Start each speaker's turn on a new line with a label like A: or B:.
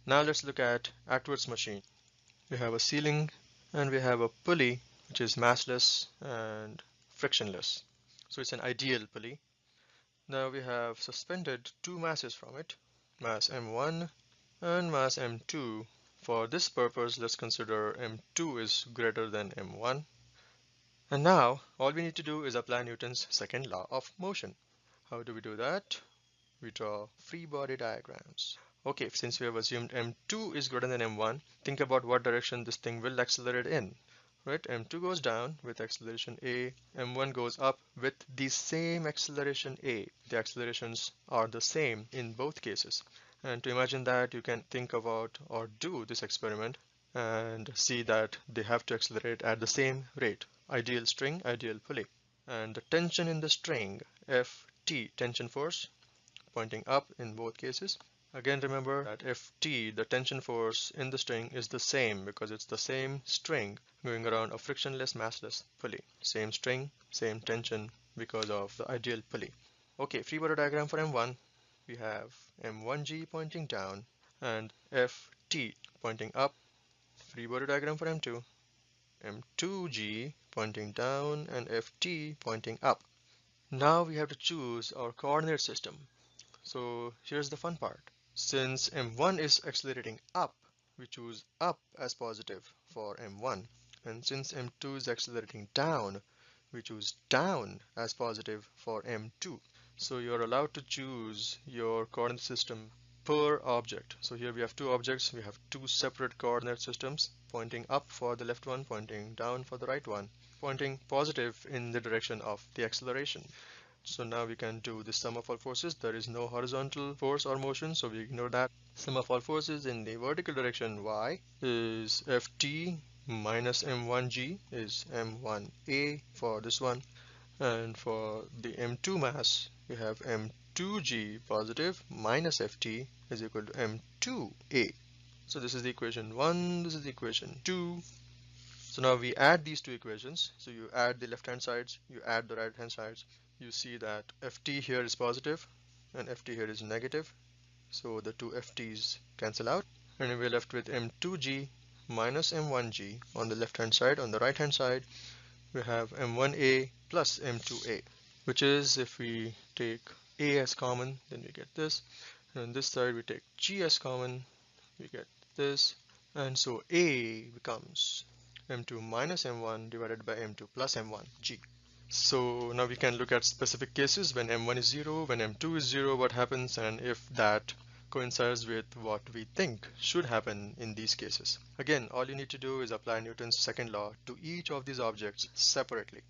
A: Now let's look at Atwood's machine. We have a ceiling and we have a pulley which is massless and frictionless. So it's an ideal pulley. Now we have suspended two masses from it, mass m1 and mass m2. For this purpose, let's consider m2 is greater than m1. And now all we need to do is apply Newton's second law of motion. How do we do that? We draw free body diagrams. Okay, since we have assumed m2 is greater than m1, think about what direction this thing will accelerate in. Right, m2 goes down with acceleration a, m1 goes up with the same acceleration a. The accelerations are the same in both cases. And to imagine that, you can think about or do this experiment and see that they have to accelerate at the same rate. Ideal string, ideal pulley. And the tension in the string, Ft, tension force, pointing up in both cases. Again, remember that Ft, the tension force in the string, is the same because it's the same string moving around a frictionless massless pulley. Same string, same tension because of the ideal pulley. Okay, free body diagram for M1. We have M1G pointing down and Ft pointing up. Free body diagram for M2. M2G pointing down and Ft pointing up. Now we have to choose our coordinate system. So here's the fun part. Since m1 is accelerating up, we choose up as positive for m1. And since m2 is accelerating down, we choose down as positive for m2. So you're allowed to choose your coordinate system per object. So here we have two objects. We have two separate coordinate systems, pointing up for the left one, pointing down for the right one, pointing positive in the direction of the acceleration. So now we can do the sum of all forces. There is no horizontal force or motion, so we ignore that. Sum of all forces in the vertical direction y is Ft minus m1g is m1a for this one. And for the m2 mass, we have m2g positive minus Ft is equal to m2a. So this is the equation 1, this is the equation 2. So now we add these two equations. So you add the left hand sides, you add the right hand sides. You see that Ft here is positive and Ft here is negative. So the two Ft's cancel out. And we're left with m2g minus m1g on the left hand side. On the right hand side, we have m1a plus m2a, which is, if we take a as common, then we get this. And on this side, we take g as common, we get this. And so a becomes m2 minus m1 divided by m2 plus m1 g. So now we can look at specific cases when m1 is 0, when m2 is 0, what happens, and if that coincides with what we think should happen in these cases. Again, all you need to do is apply Newton's second law to each of these objects separately.